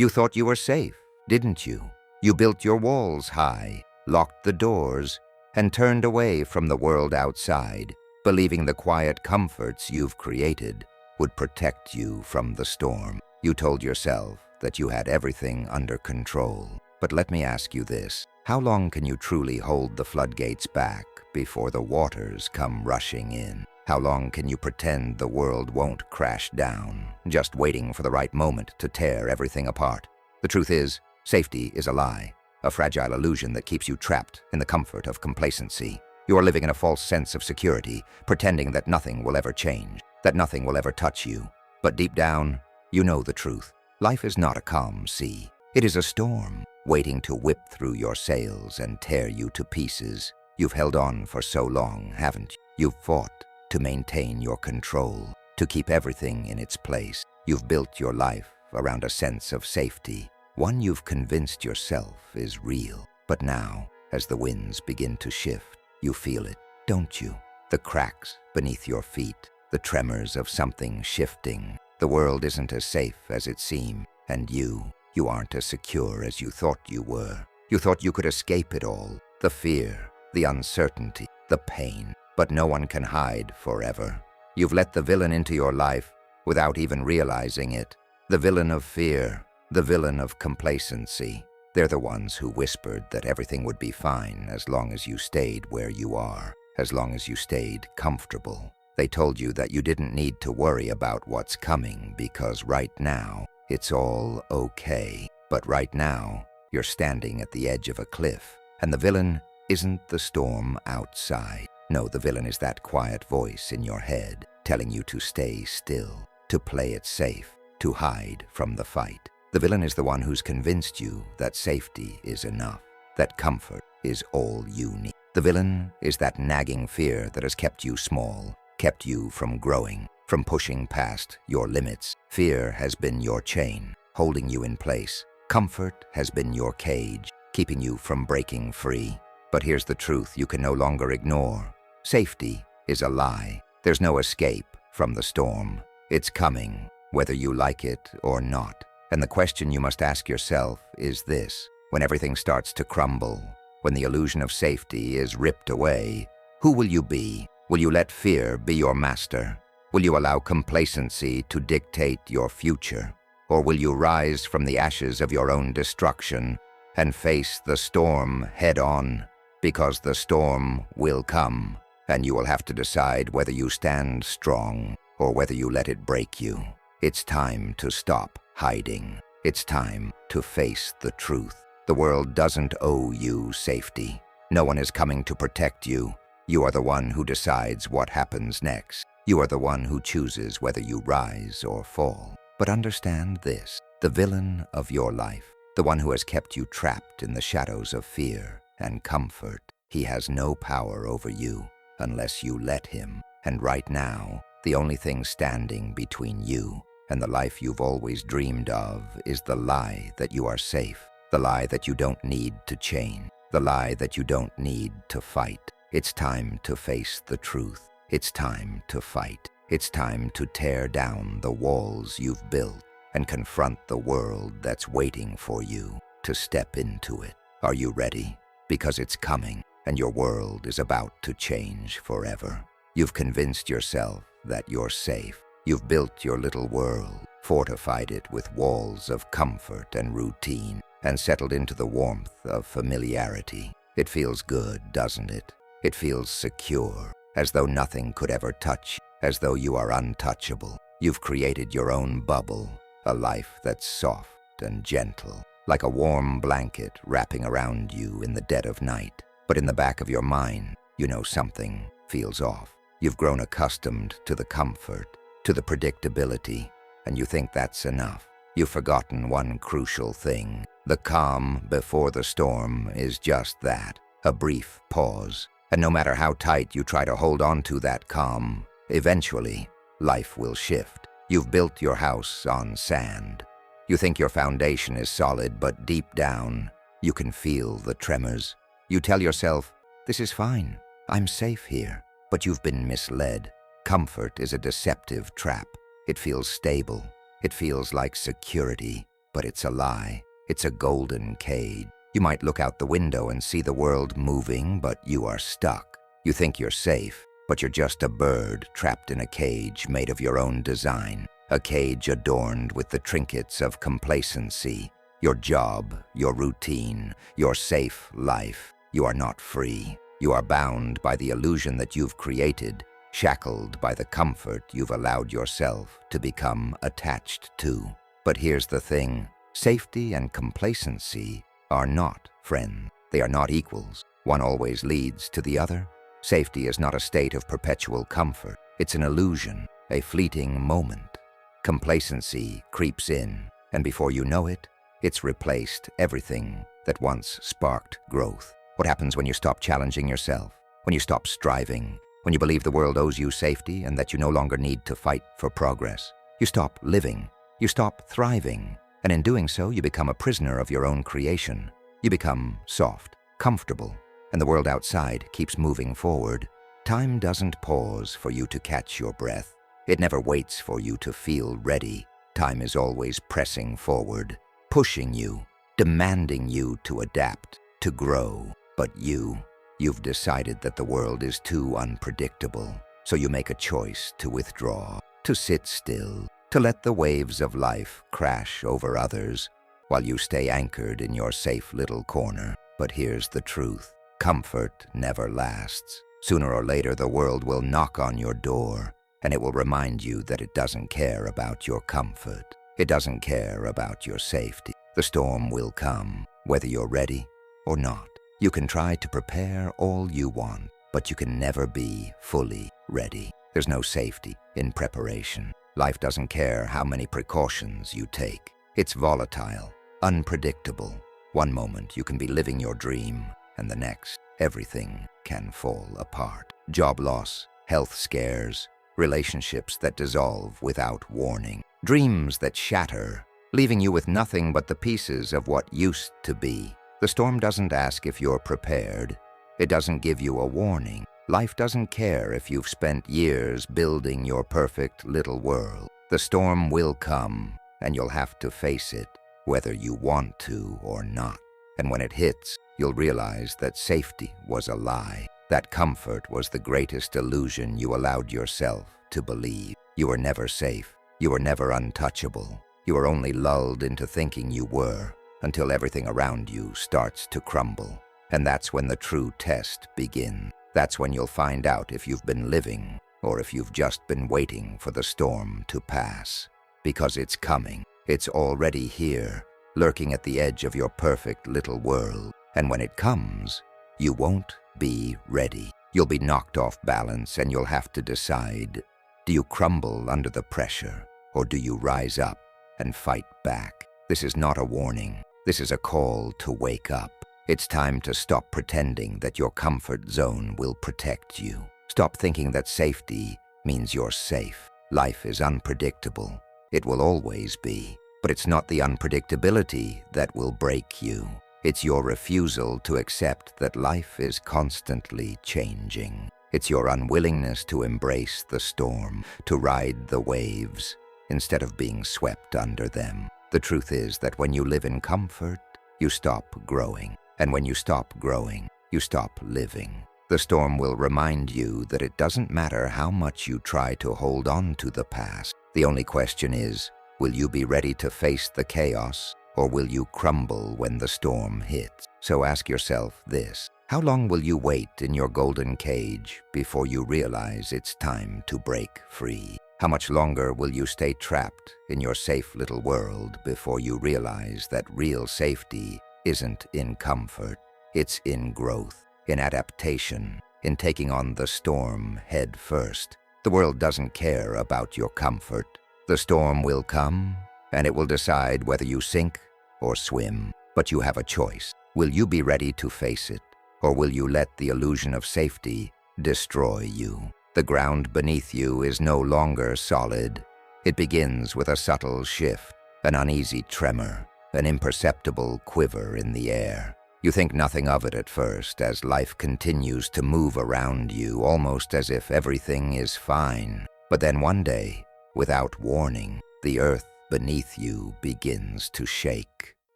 You thought you were safe, didn't you? You built your walls high, locked the doors, and turned away from the world outside, believing the quiet comforts you've created would protect you from the storm. You told yourself that you had everything under control. But let me ask you this: how long can you truly hold the floodgates back before the waters come rushing in? How long can you pretend the world won't crash down, just waiting for the right moment to tear everything apart? The truth is, safety is a lie, a fragile illusion that keeps you trapped in the comfort of complacency. You are living in a false sense of security, pretending that nothing will ever change, that nothing will ever touch you. But deep down, you know the truth. Life is not a calm sea. It is a storm, waiting to whip through your sails and tear you to pieces. You've held on for so long, haven't you? You've fought to maintain your control, to keep everything in its place. You've built your life around a sense of safety, one you've convinced yourself is real. But now, as the winds begin to shift, you feel it, don't you? The cracks beneath your feet, the tremors of something shifting. The world isn't as safe as it seemed, and you aren't as secure as you thought you were. You thought you could escape it all, the fear, the uncertainty, the pain. But no one can hide forever. You've let the villain into your life without even realizing it. The villain of fear, the villain of complacency. They're the ones who whispered that everything would be fine as long as you stayed where you are, as long as you stayed comfortable. They told you that you didn't need to worry about what's coming because right now, it's all okay. But right now, you're standing at the edge of a cliff, and the villain isn't the storm outside. No, the villain is that quiet voice in your head telling you to stay still, to play it safe, to hide from the fight. The villain is the one who's convinced you that safety is enough, that comfort is all you need. The villain is that nagging fear that has kept you small, kept you from growing, from pushing past your limits. Fear has been your chain, holding you in place. Comfort has been your cage, keeping you from breaking free. But here's the truth you can no longer ignore. Safety is a lie. There's no escape from the storm. It's coming, whether you like it or not. And the question you must ask yourself is this: when everything starts to crumble, when the illusion of safety is ripped away, who will you be? Will you let fear be your master? Will you allow complacency to dictate your future? Or will you rise from the ashes of your own destruction and face the storm head on? Because the storm will come, and you will have to decide whether you stand strong or whether you let it break you. It's time to stop hiding. It's time to face the truth. The world doesn't owe you safety. No one is coming to protect you. You are the one who decides what happens next. You are the one who chooses whether you rise or fall. But understand this: the villain of your life, the one who has kept you trapped in the shadows of fear and comfort, he has no power over you unless you let him. And right now, the only thing standing between you and the life you've always dreamed of is the lie that you are safe, the lie that you don't need to change, the lie that you don't need to fight. It's time to face the truth. It's time to fight. It's time to tear down the walls you've built and confront the world that's waiting for you to step into it. Are you ready? Because it's coming, and your world is about to change forever. You've convinced yourself that you're safe. You've built your little world, fortified it with walls of comfort and routine, and settled into the warmth of familiarity. It feels good, doesn't it? It feels secure, as though nothing could ever touch you, as though you are untouchable. You've created your own bubble, a life that's soft and gentle, like a warm blanket wrapping around you in the dead of night. But in the back of your mind, you know something feels off. You've grown accustomed to the comfort, to the predictability, and you think that's enough. You've forgotten one crucial thing. The calm before the storm is just that, a brief pause. And no matter how tight you try to hold on to that calm, eventually, life will shift. You've built your house on sand. You think your foundation is solid, but deep down, you can feel the tremors. You tell yourself, this is fine, I'm safe here. But you've been misled. Comfort is a deceptive trap. It feels stable. It feels like security. but it's a lie. It's a golden cage. You might look out the window and see the world moving, but you are stuck. You think you're safe, but you're just a bird trapped in a cage made of your own design, a cage adorned with the trinkets of complacency. Your job, your routine, your safe life. You are not free. You are bound by the illusion that you've created, shackled by the comfort you've allowed yourself to become attached to. But here's the thing. Safety and complacency are not friends. They are not equals. One always leads to the other. Safety is not a state of perpetual comfort. It's an illusion, a fleeting moment. Complacency creeps in, and before you know it, it's replaced everything that once sparked growth. What happens when you stop challenging yourself? When you stop striving? When you believe the world owes you safety and that you no longer need to fight for progress? You stop living. You stop thriving. And in doing so, you become a prisoner of your own creation. You become soft, comfortable, and the world outside keeps moving forward. Time doesn't pause for you to catch your breath. It never waits for you to feel ready. Time is always pressing forward, pushing you, demanding you to adapt, to grow. But you've decided that the world is too unpredictable. So you make a choice to withdraw, to sit still, to let the waves of life crash over others while you stay anchored in your safe little corner. But here's the truth. Comfort never lasts. Sooner or later, the world will knock on your door, and it will remind you that it doesn't care about your comfort. It doesn't care about your safety. The storm will come, whether you're ready or not. You can try to prepare all you want, but you can never be fully ready. There's no safety in preparation. Life doesn't care how many precautions you take. It's volatile, unpredictable. One moment you can be living your dream, and the next, everything can fall apart. Job loss, health scares, relationships that dissolve without warning, dreams that shatter, leaving you with nothing but the pieces of what used to be. The storm doesn't ask if you're prepared. It doesn't give you a warning. Life doesn't care if you've spent years building your perfect little world. The storm will come, and you'll have to face it, whether you want to or not. And when it hits, you'll realize that safety was a lie. That comfort was the greatest illusion you allowed yourself to believe. You were never safe. You were never untouchable. You were only lulled into thinking you were, until everything around you starts to crumble. And that's when the true test begins. That's when you'll find out if you've been living or if you've just been waiting for the storm to pass. Because it's coming. It's already here, lurking at the edge of your perfect little world. And when it comes, you won't be ready. You'll be knocked off balance, and you'll have to decide, do you crumble under the pressure, or do you rise up and fight back? This is not a warning. This is a call to wake up. It's time to stop pretending that your comfort zone will protect you. Stop thinking that safety means you're safe. Life is unpredictable. It will always be. But it's not the unpredictability that will break you. It's your refusal to accept that life is constantly changing. It's your unwillingness to embrace the storm, to ride the waves, instead of being swept under them. The truth is that when you live in comfort, you stop growing. And when you stop growing, you stop living. The storm will remind you that it doesn't matter how much you try to hold on to the past. The only question is, will you be ready to face the chaos, or will you crumble when the storm hits? So ask yourself this: how long will you wait in your golden cage before you realize it's time to break free? How much longer will you stay trapped in your safe little world before you realize that real safety isn't in comfort? It's in growth, in adaptation, in taking on the storm head first. The world doesn't care about your comfort. The storm will come, and it will decide whether you sink or swim. But you have a choice. Will you be ready to face it, or will you let the illusion of safety destroy you? The ground beneath you is no longer solid. It begins with a subtle shift, an uneasy tremor, an imperceptible quiver in the air. You think nothing of it at first as life continues to move around you, almost as if everything is fine. But then one day, without warning, the earth beneath you begins to shake.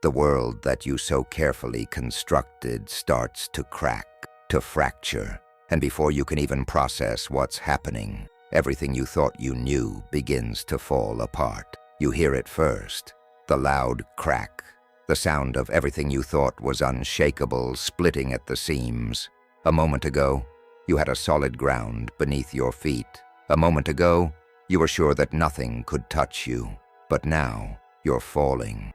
The world that you so carefully constructed starts to crack, to fracture, and before you can even process what's happening, everything you thought you knew begins to fall apart. You hear it first, the loud crack, the sound of everything you thought was unshakable splitting at the seams. A moment ago, you had a solid ground beneath your feet. A moment ago, you were sure that nothing could touch you. But now, you're falling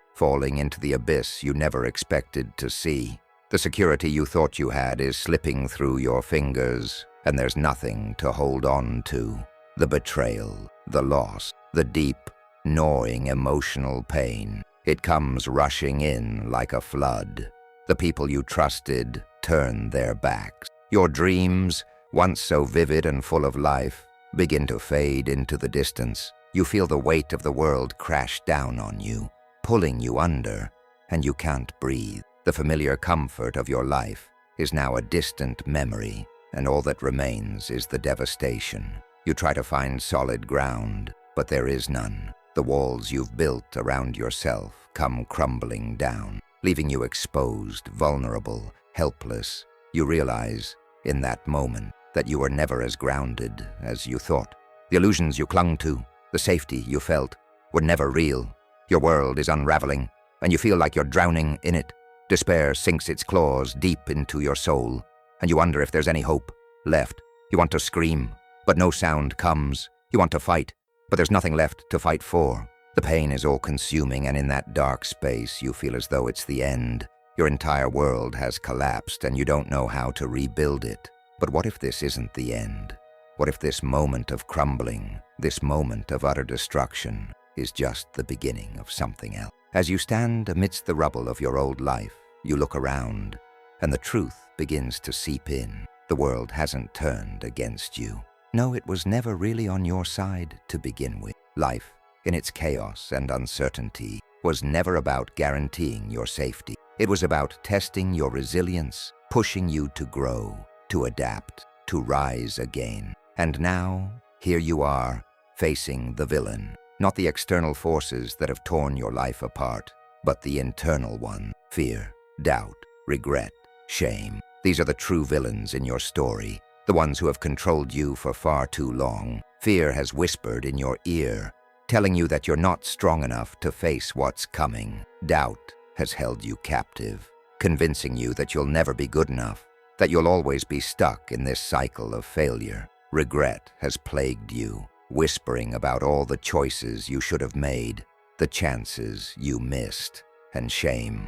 into the abyss you never expected to see. The security you thought you had is slipping through your fingers, and there's nothing to hold on to. The betrayal, the loss, the deep, gnawing emotional pain. It comes rushing in like a flood. The people you trusted turn their backs. Your dreams, once so vivid and full of life, begin to fade into the distance. You feel the weight of the world crash down on you, pulling you under, and you can't breathe. The familiar comfort of your life is now a distant memory, and all that remains is the devastation. You try to find solid ground, but there is none. The walls you've built around yourself come crumbling down, leaving you exposed, vulnerable, helpless. You realize, in that moment, that you were never as grounded as you thought. The illusions you clung to, the safety you felt, were never real. Your world is unraveling, and you feel like you're drowning in it. Despair sinks its claws deep into your soul, and you wonder if there's any hope left. You want to scream, but no sound comes. You want to fight, but there's nothing left to fight for. The pain is all-consuming, and in that dark space, you feel as though it's the end. Your entire world has collapsed, and you don't know how to rebuild it. But what if this isn't the end? What if this moment of crumbling, this moment of utter destruction, is just the beginning of something else? As you stand amidst the rubble of your old life, you look around, and the truth begins to seep in. The world hasn't turned against you. No, it was never really on your side to begin with. Life, in its chaos and uncertainty, was never about guaranteeing your safety. It was about testing your resilience, pushing you to grow, to adapt, to rise again. And now, here you are, facing the villain. Not the external forces that have torn your life apart, but the internal one. Fear, doubt, regret, shame. These are the true villains in your story, the ones who have controlled you for far too long. Fear has whispered in your ear, telling you that you're not strong enough to face what's coming. Doubt has held you captive, convincing you that you'll never be good enough, that you'll always be stuck in this cycle of failure. Regret has plagued you, whispering about all the choices you should have made, the chances you missed. And shame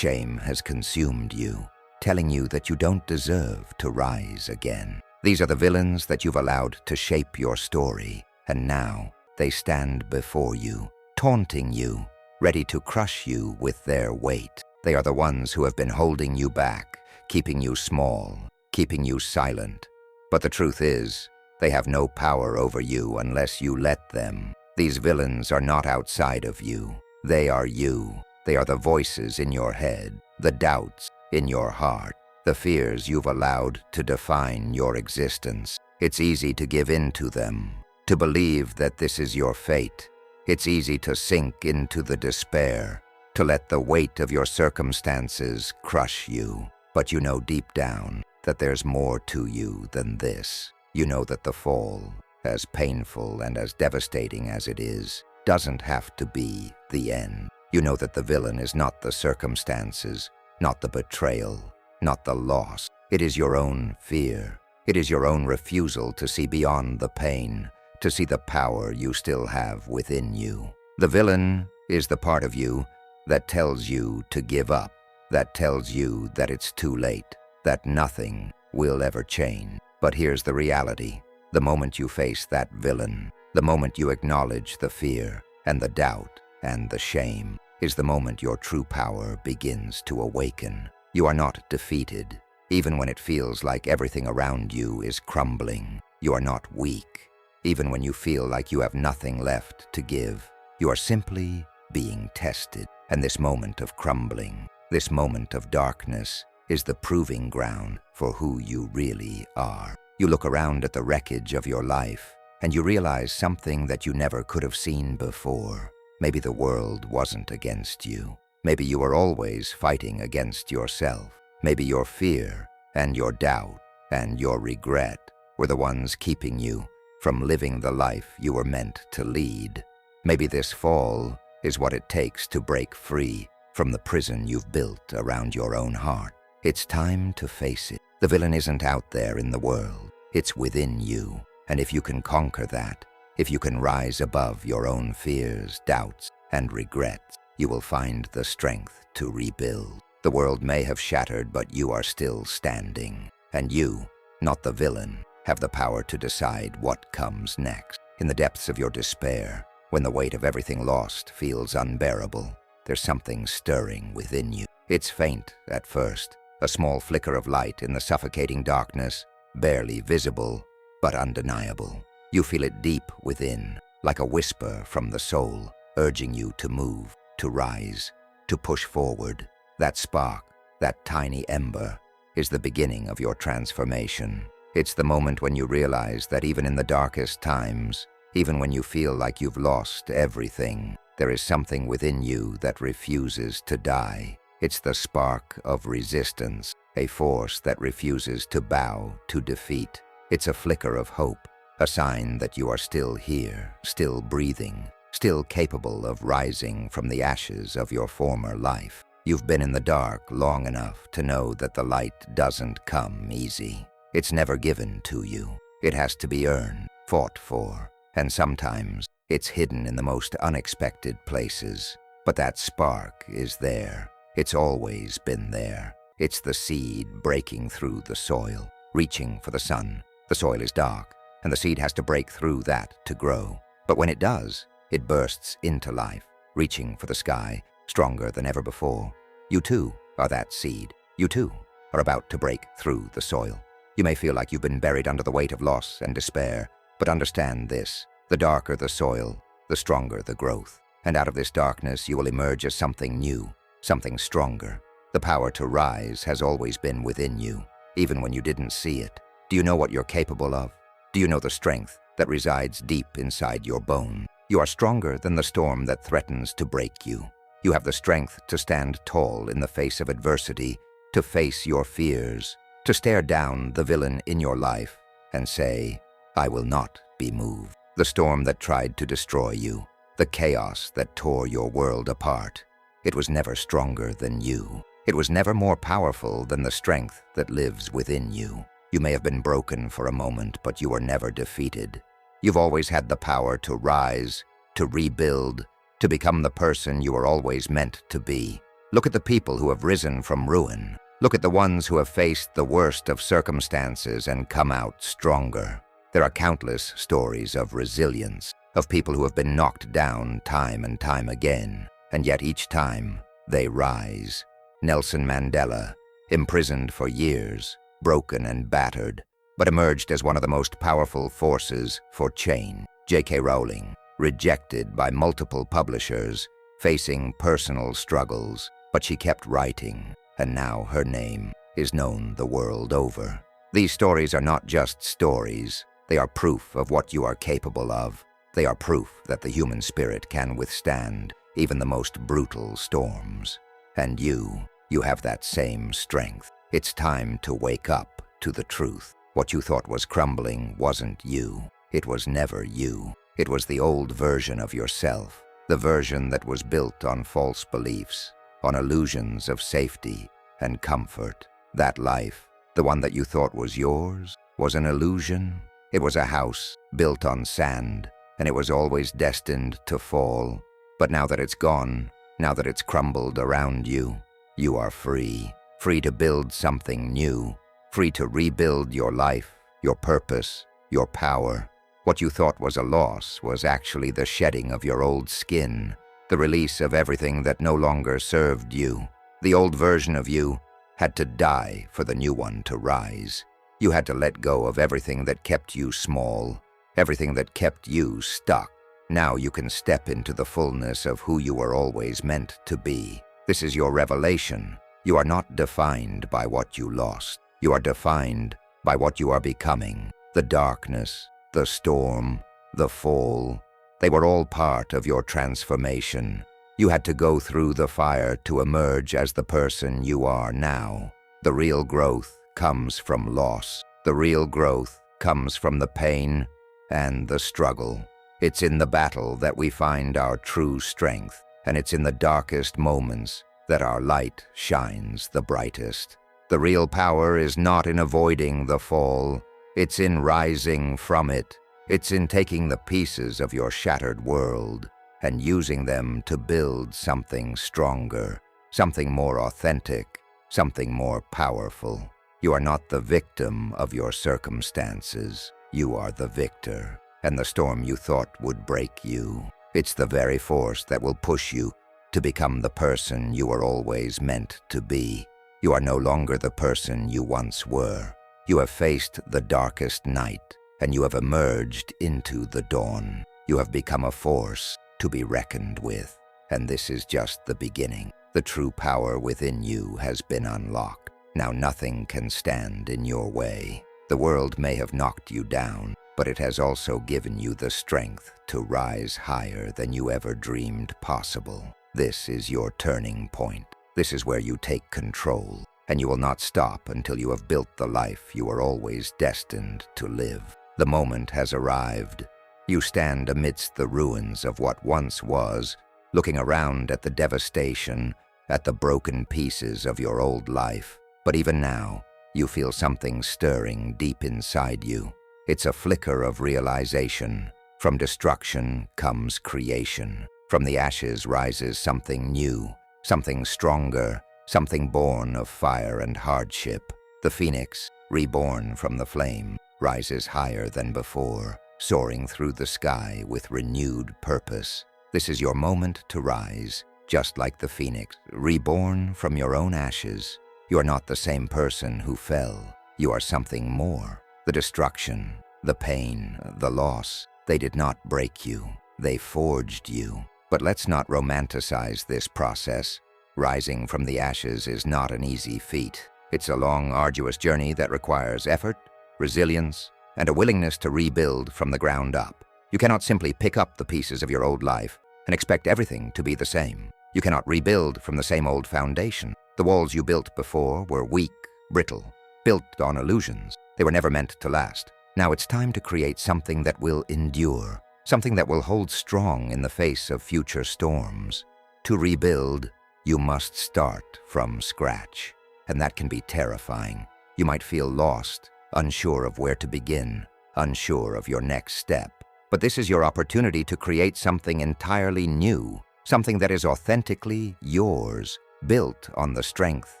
has consumed you, telling you that you don't deserve to rise again. These are the villains that you've allowed to shape your story, and now they stand before you, taunting you, ready to crush you with their weight. They are the ones who have been holding you back, keeping you small, keeping you silent. But the truth is, they have no power over you unless you let them. These villains are not outside of you. They are you. They are the voices in your head, the doubts in your heart, the fears you've allowed to define your existence. It's easy to give in to them, to believe that this is your fate. It's easy to sink into the despair, to let the weight of your circumstances crush you. But you know deep down that there's more to you than this. You know that the fall, as painful and as devastating as it is, doesn't have to be the end. You know that the villain is not the circumstances, not the betrayal, not the loss. It is your own fear. It is your own refusal to see beyond the pain, to see the power you still have within you. The villain is the part of you that tells you to give up, that tells you that it's too late, that nothing will ever change. But here's the reality. The moment you face that villain, the moment you acknowledge the fear and the doubt and the shame, is the moment your true power begins to awaken. You are not defeated, even when it feels like everything around you is crumbling. You are not weak, even when you feel like you have nothing left to give. You are simply being tested. And this moment of crumbling, this moment of darkness, is the proving ground for who you really are. You look around at the wreckage of your life, and you realize something that you never could have seen before. Maybe the world wasn't against you. Maybe you were always fighting against yourself. Maybe your fear and your doubt and your regret were the ones keeping you from living the life you were meant to lead. Maybe this fall is what it takes to break free from the prison you've built around your own heart. It's time to face it. The villain isn't out there in the world. It's within you. And if you can conquer that, if you can rise above your own fears, doubts, and regrets, you will find the strength to rebuild. The world may have shattered, but you are still standing. And you, not the villain, have the power to decide what comes next. In the depths of your despair, when the weight of everything lost feels unbearable, there's something stirring within you. It's faint at first, a small flicker of light in the suffocating darkness, barely visible, but undeniable. You feel it deep within, like a whisper from the soul, urging you to move, to rise, to push forward. That spark, that tiny ember, is the beginning of your transformation. It's the moment when you realize that even in the darkest times, even when you feel like you've lost everything, there is something within you that refuses to die. It's the spark of resistance, a force that refuses to bow to defeat. It's a flicker of hope, a sign that you are still here, still breathing, still capable of rising from the ashes of your former life. You've been in the dark long enough to know that the light doesn't come easy. It's never given to you. It has to be earned, fought for, and sometimes it's hidden in the most unexpected places. But that spark is there. It's always been there. It's the seed breaking through the soil, reaching for the sun. The soil is dark, and the seed has to break through that to grow. But when it does, it bursts into life, reaching for the sky, stronger than ever before. You too are that seed. You too are about to break through the soil. You may feel like you've been buried under the weight of loss and despair, but understand this: the darker the soil, the stronger the growth. And out of this darkness you will emerge as something new, something stronger. The power to rise has always been within you, even when you didn't see it. Do you know what you're capable of? Do you know the strength that resides deep inside your bone? You are stronger than the storm that threatens to break you. You have the strength to stand tall in the face of adversity, to face your fears, to stare down the villain in your life and say, "I will not be moved." The storm that tried to destroy you, the chaos that tore your world apart, it was never stronger than you. It was never more powerful than the strength that lives within you. You may have been broken for a moment, but you were never defeated. You've always had the power to rise, to rebuild, to become the person you were always meant to be. Look at the people who have risen from ruin. Look at the ones who have faced the worst of circumstances and come out stronger. There are countless stories of resilience, of people who have been knocked down time and time again, and yet each time they rise. Nelson Mandela, imprisoned for years, broken and battered, but emerged as one of the most powerful forces for change. J.K. Rowling, rejected by multiple publishers, facing personal struggles, but she kept writing, and now her name is known the world over. These stories are not just stories. They are proof of what you are capable of. They are proof that the human spirit can withstand even the most brutal storms. And you have that same strength. It's time to wake up to the truth. What you thought was crumbling wasn't you. It was never you. It was the old version of yourself, the version that was built on false beliefs, on illusions of safety and comfort. That life, the one that you thought was yours, was an illusion. It was a house built on sand, and it was always destined to fall. But now that it's gone, now that it's crumbled around you, you are free. Free to build something new. Free to rebuild your life, your purpose, your power. What you thought was a loss was actually the shedding of your old skin, the release of everything that no longer served you. The old version of you had to die for the new one to rise. You had to let go of everything that kept you small, everything that kept you stuck. Now you can step into the fullness of who you were always meant to be. This is your revelation. You are not defined by what you lost. You are defined by what you are becoming. The darkness, the storm, the fall, They were all part of your transformation. You had to go through the fire to emerge as the person you are now. The real growth comes from loss. The real growth comes from the pain and the struggle. It's in the battle that we find our true strength, and it's in the darkest moments that our light shines the brightest. The real power is not in avoiding the fall. It's in rising from it. It's in taking the pieces of your shattered world and using them to build something stronger, something more authentic, something more powerful. You are not the victim of your circumstances. You are the victor, and the storm you thought would break you. It's the very force that will push you to become the person you were always meant to be. You are no longer the person you once were. You have faced the darkest night, and you have emerged into the dawn. You have become a force to be reckoned with, and this is just the beginning. The true power within you has been unlocked. Now nothing can stand in your way. The world may have knocked you down, but it has also given you the strength to rise higher than you ever dreamed possible. This is your turning point. This is where you take control, and you will not stop until you have built the life you were always destined to live. The moment has arrived. You stand amidst the ruins of what once was, looking around at the devastation, at the broken pieces of your old life. But even now, you feel something stirring deep inside you. It's a flicker of realization. From destruction comes creation. From the ashes rises something new, something stronger, something born of fire and hardship. The phoenix, reborn from the flame, rises higher than before, soaring through the sky with renewed purpose. This is your moment to rise, just like the phoenix, reborn from your own ashes. You are not the same person who fell. You are something more. The destruction, the pain, the loss, they did not break you. They forged you. But let's not romanticize this process. Rising from the ashes is not an easy feat. It's a long, arduous journey that requires effort, resilience, and a willingness to rebuild from the ground up. You cannot simply pick up the pieces of your old life and expect everything to be the same. You cannot rebuild from the same old foundation. The walls you built before were weak, brittle, built on illusions. They were never meant to last. Now it's time to create something that will endure, something that will hold strong in the face of future storms. To rebuild, you must start from scratch, and that can be terrifying. You might feel lost, unsure of where to begin, unsure of your next step. But this is your opportunity to create something entirely new, something that is authentically yours, built on the strength,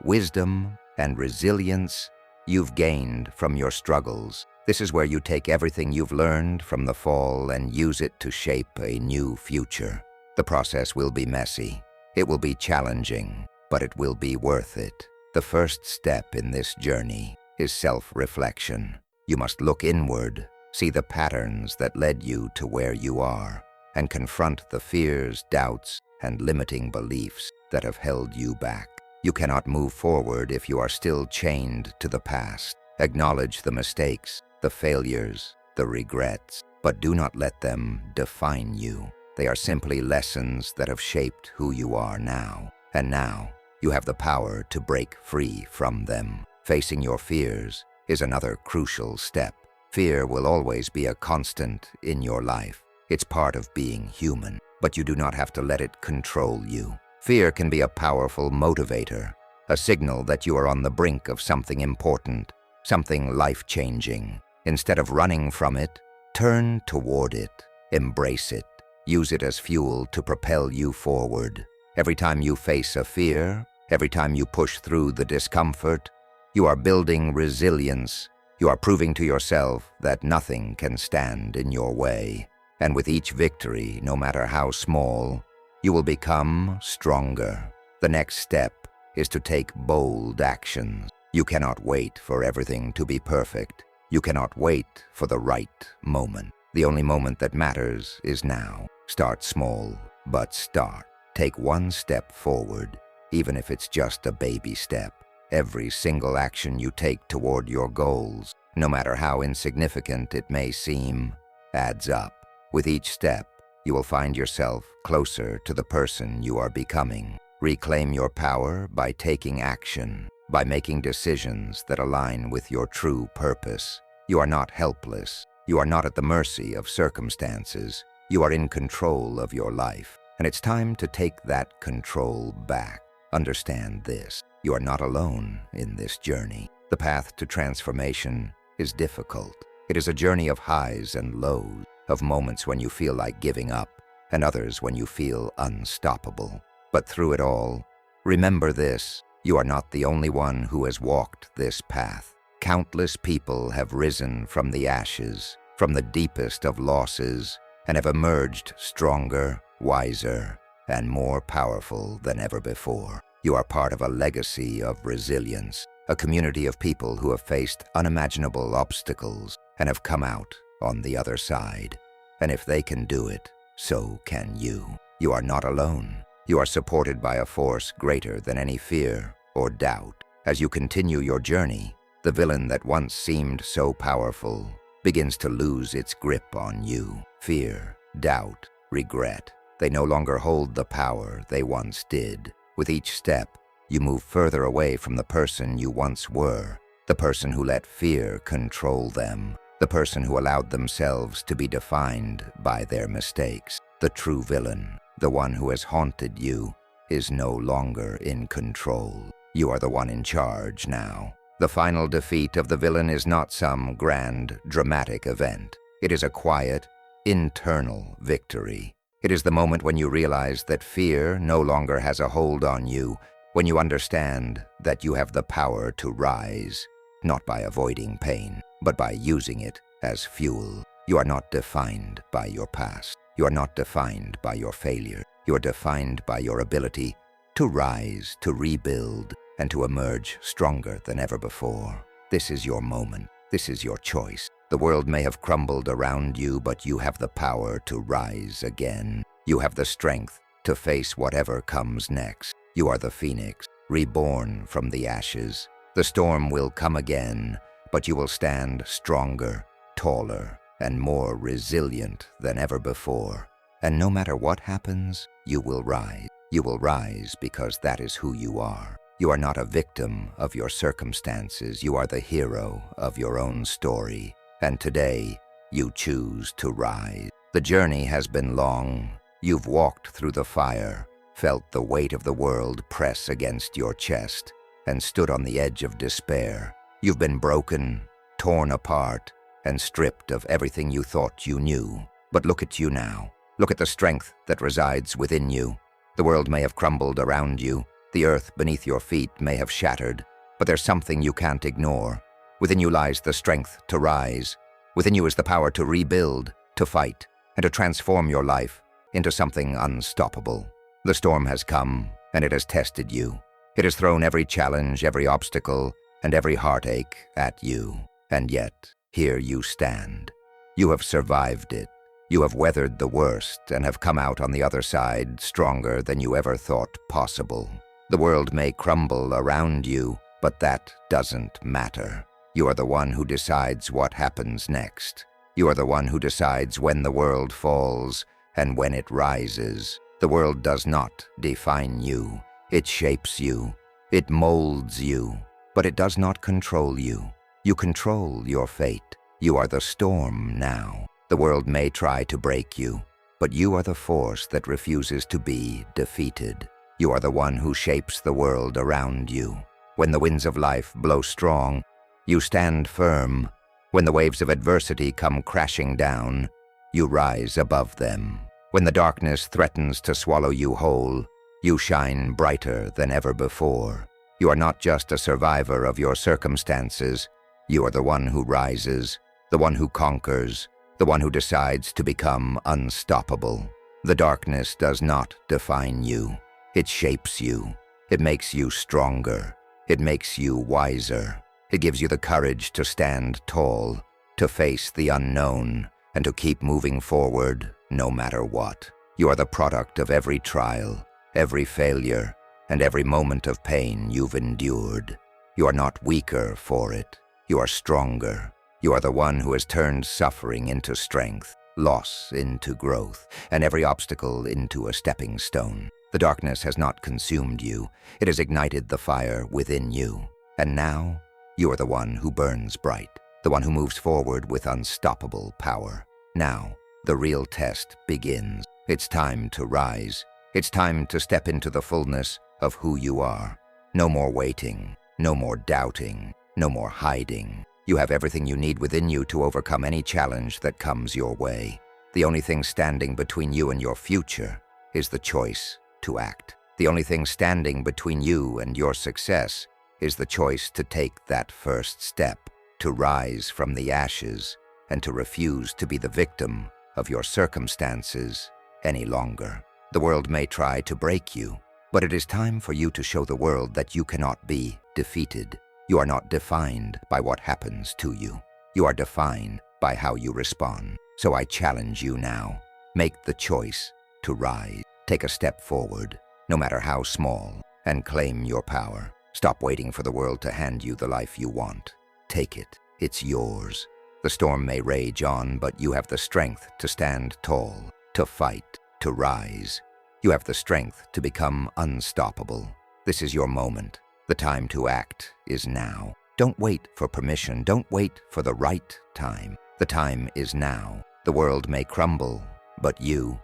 wisdom, and resilience you've gained from your struggles. This is where you take everything you've learned from the fall and use it to shape a new future. The process will be messy. It will be challenging, but it will be worth it. The first step in this journey is self-reflection. You must look inward, see the patterns that led you to where you are, and confront the fears, doubts, and limiting beliefs that have held you back. You cannot move forward if you are still chained to the past. Acknowledge the mistakes, the failures, the regrets, but do not let them define you. They are simply lessons that have shaped who you are now. And now, you have the power to break free from them. Facing your fears is another crucial step. Fear will always be a constant in your life. It's part of being human, but you do not have to let it control you. Fear can be a powerful motivator, a signal that you are on the brink of something important, something life-changing. Instead of running from it, turn toward it, embrace it, use it as fuel to propel you forward. Every time you face a fear, every time you push through the discomfort, you are building resilience. You are proving to yourself that nothing can stand in your way. And with each victory, no matter how small, you will become stronger. The next step is to take bold actions. You cannot wait for everything to be perfect. You cannot wait for the right moment. The only moment that matters is now. Start small, but start. Take one step forward, even if it's just a baby step. Every single action you take toward your goals, no matter how insignificant it may seem, adds up. With each step, you will find yourself closer to the person you are becoming. Reclaim your power by taking action, by making decisions that align with your true purpose. You are not helpless. You are not at the mercy of circumstances. You are in control of your life, and it's time to take that control back. Understand this: you are not alone in this journey. The path to transformation is difficult. It is a journey of highs and lows, of moments when you feel like giving up, and others when you feel unstoppable. But through it all, remember this: you are not the only one who has walked this path. Countless people have risen from the ashes, from the deepest of losses, and have emerged stronger, wiser, and more powerful than ever before. You are part of a legacy of resilience, a community of people who have faced unimaginable obstacles and have come out on the other side. And if they can do it, so can you. You are not alone. You are supported by a force greater than any fear or doubt. As you continue your journey, the villain that once seemed so powerful begins to lose its grip on you. Fear, doubt, regret, they no longer hold the power they once did. With each step, you move further away from the person you once were, the person who let fear control them, the person who allowed themselves to be defined by their mistakes. The true villain, the one who has haunted you, is no longer in control. You are the one in charge now. The final defeat of the villain is not some grand, dramatic event. It is a quiet, internal victory. It is the moment when you realize that fear no longer has a hold on you, when you understand that you have the power to rise, not by avoiding pain, but by using it as fuel. You are not defined by your past. You are not defined by your failure. You are defined by your ability to rise, to rebuild, and to emerge stronger than ever before. This is your moment. This is your choice. The world may have crumbled around you, but you have the power to rise again. You have the strength to face whatever comes next. You are the phoenix, reborn from the ashes. The storm will come again, but you will stand stronger, taller, and more resilient than ever before. And no matter what happens, you will rise. You will rise because that is who you are. You are not a victim of your circumstances. You are the hero of your own story. And today, you choose to rise. The journey has been long. You've walked through the fire, felt the weight of the world press against your chest, and stood on the edge of despair. You've been broken, torn apart, and stripped of everything you thought you knew. But look at you now. Look at the strength that resides within you. The world may have crumbled around you. The earth beneath your feet may have shattered, but there's something you can't ignore. Within you lies the strength to rise. Within you is the power to rebuild, to fight, and to transform your life into something unstoppable. The storm has come, and it has tested you. It has thrown every challenge, every obstacle, and every heartache at you. And yet, here you stand. You have survived it. You have weathered the worst and have come out on the other side stronger than you ever thought possible. The world may crumble around you, but that doesn't matter. You are the one who decides what happens next. You are the one who decides when the world falls and when it rises. The world does not define you. It shapes you. It molds you. But it does not control you. You control your fate. You are the storm now. The world may try to break you, but you are the force that refuses to be defeated. You are the one who shapes the world around you. When the winds of life blow strong, you stand firm. When the waves of adversity come crashing down, you rise above them. When the darkness threatens to swallow you whole, you shine brighter than ever before. You are not just a survivor of your circumstances. You are the one who rises, the one who conquers, the one who decides to become unstoppable. The darkness does not define you. It shapes you. It makes you stronger. It makes you wiser. It gives you the courage to stand tall, to face the unknown, and to keep moving forward no matter what. You are the product of every trial, every failure, and every moment of pain you've endured. You are not weaker for it. You are stronger. You are the one who has turned suffering into strength. loss into growth, and every obstacle into a stepping stone. The darkness has not consumed you. It has ignited the fire within you. And now, you are the one who burns bright, the one who moves forward with unstoppable power. Now, the real test begins. It's time to rise. It's time to step into the fullness of who you are. No more waiting, no more doubting, no more hiding. You have everything you need within you to overcome any challenge that comes your way. The only thing standing between you and your future is the choice to act. The only thing standing between you and your success is the choice to take that first step, to rise from the ashes, and to refuse to be the victim of your circumstances any longer. The world may try to break you, but it is time for you to show the world that you cannot be defeated. You are not defined by what happens to you. You are defined by how you respond. So I challenge you now. Make the choice to rise. Take a step forward, no matter how small, and claim your power. Stop waiting for the world to hand you the life you want. Take it. It's yours. The storm may rage on, but you have the strength to stand tall, to fight, to rise. You have the strength to become unstoppable. This is your moment. The time to act is now. Don't wait for permission. Don't wait for the right time. The time is now. The world may crumble, but you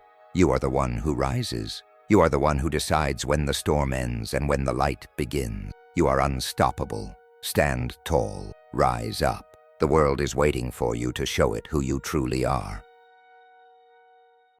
are the one who rises. You are the one who decides when the storm ends and when the light begins. You are unstoppable. Stand tall. Rise up. The world is waiting for you to show it who you truly are.